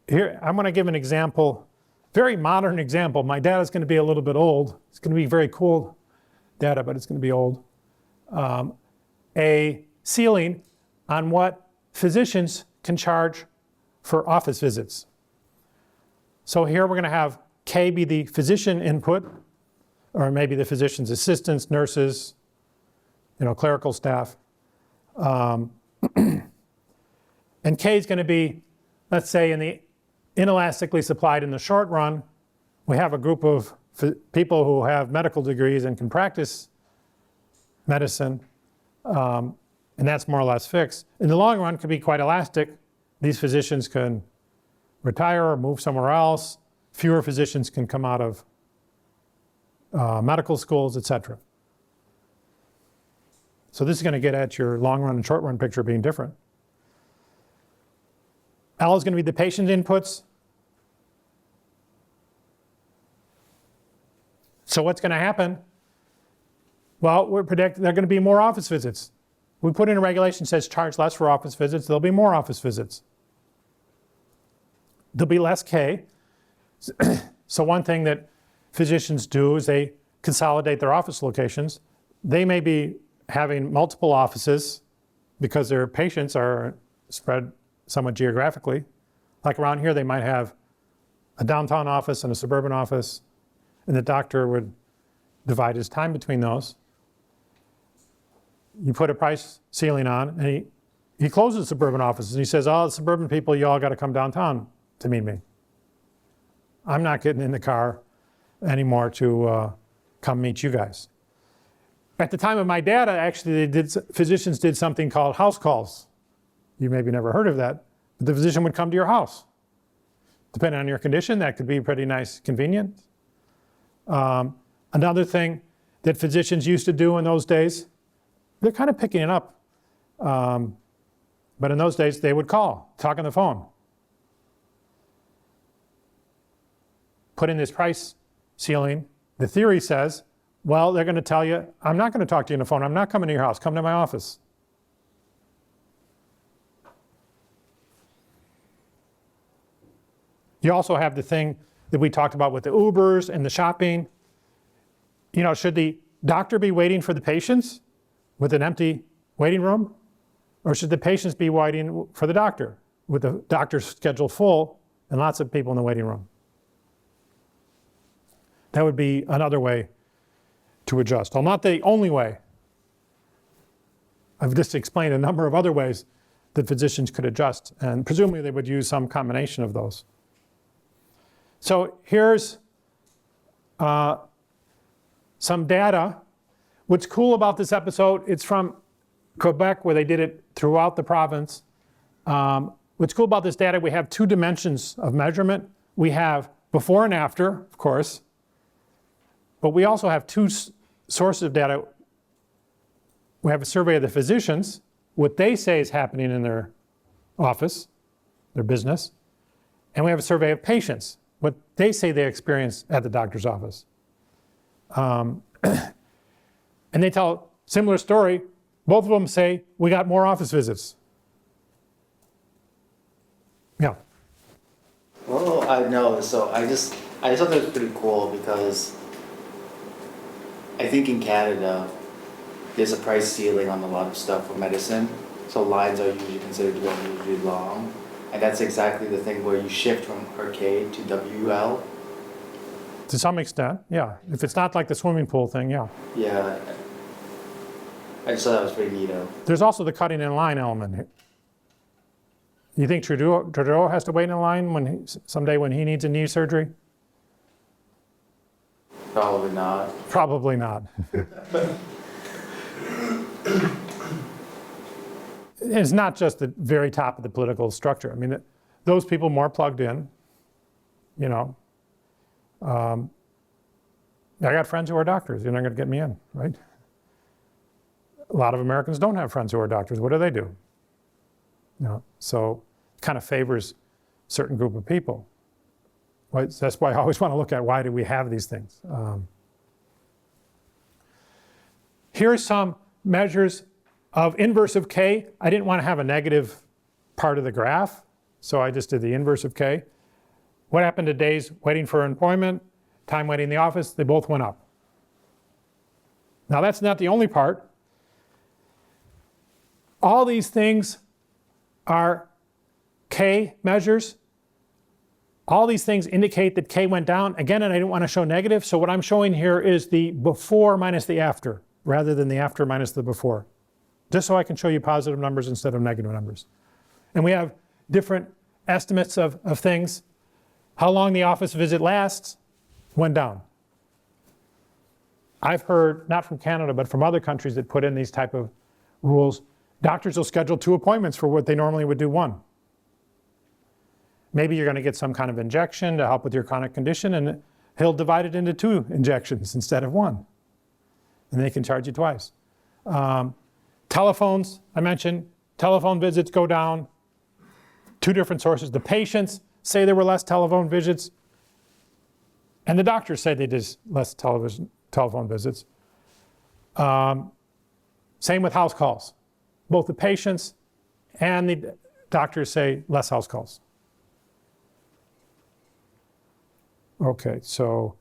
here, I'm going to give an example, very modern example. My data is going to be a little bit old. It's going to be very cool data, but it's going to be old. A ceiling on what physicians can charge for office visits. So here we're going to have K be the physician input, or maybe the physician's assistants, nurses, clerical staff. And K is going to be, let's say, in the inelastically supplied in the short run, we have a group of people who have medical degrees and can practice medicine, and that's more or less fixed. In the long run, it could be quite elastic. These physicians can retire or move somewhere else. Fewer physicians can come out of medical schools, etc. So this is going to get at your long run and short run picture being different. L is going to be the patient inputs. So what's going to happen? Well, we're predicting there are going to be more office visits. We put in a regulation that says charge less for office visits. There'll be more office visits. There'll be less K. So one thing that physicians do is they consolidate their office locations. They may be having multiple offices because their patients are spread somewhat geographically. Like around here, they might have a downtown office and a suburban office, and the doctor would divide his time between those. You put a price ceiling on, and he closes suburban offices, and he says, oh, the suburban people, you all got to come downtown to meet me. I'm not getting in the car anymore to come meet you guys. At the time of my data, actually, physicians did something called house calls. You maybe never heard of that, but the physician would come to your house. Depending on your condition, that could be pretty nice, convenient. Another thing that physicians used to do in those days, they're kind of picking it up. But in those days, they would call, talk on the phone. Put in this price ceiling. The theory says, well, they're going to tell you, I'm not going to talk to you on the phone. I'm not coming to your house. Come to my office. You also have the thing that we talked about with the Ubers and the shopping. Should the doctor be waiting for the patients with an empty waiting room? Or should the patients be waiting for the doctor with the doctor's schedule full and lots of people in the waiting room? That would be another way to adjust. Well, not the only way. I've just explained a number of other ways that physicians could adjust, and presumably they would use some combination of those. So here's some data. What's cool about this episode, it's from Quebec, where they did it throughout the province. What's cool about this data, we have two dimensions of measurement. We have before and after, of course, but we also have two sources of data. We have a survey of the physicians, what they say is happening in their office, their business, and we have a survey of patients, what they say they experience at the doctor's office. And they tell a similar story. Both of them say, we got more office visits. Yeah. Well, I know, so I just thought that was pretty cool because I think in Canada, there's a price ceiling on a lot of stuff for medicine. So lines are usually considered to be unusually long. And that's exactly the thing where you shift from RK to WL. To some extent, yeah. If it's not like the swimming pool thing, yeah. Yeah. I just thought that was pretty neato. There's also the cutting in line element here. You think Trudeau has to wait in line someday when he needs a knee surgery? Probably not. Probably not. It's not just the very top of the political structure. I mean, those people more plugged in, I got friends who are doctors. You're not going to get me in, right? A lot of Americans don't have friends who are doctors. What do? So it kind of favors a certain group of people. Right? That's why I always want to look at why do we have these things. Here are some measures of inverse of K. I didn't want to have a negative part of the graph, So I just did the inverse of K. What happened to days waiting for employment, time waiting in the office? They both went up. Now that's not the only part. All these things are K measures. All these things indicate that K went down. Again, and I didn't want to show negative, so what I'm showing here is the before minus the after, rather than the after minus the before. Just so I can show you positive numbers instead of negative numbers. And we have different estimates of things. How long the office visit lasts went down. I've heard, not from Canada, but from other countries that put in these type of rules, doctors will schedule 2 appointments for what they normally would do 1. Maybe you're going to get some kind of injection to help with your chronic condition, and he'll divide it into 2 injections instead of 1. And they can charge you twice. Telephones, I mentioned, telephone visits go down. 2 different sources. The patients say there were less telephone visits, and the doctors say they did less telephone visits. Same with house calls. Both the patients and the doctors say less house calls. Okay, so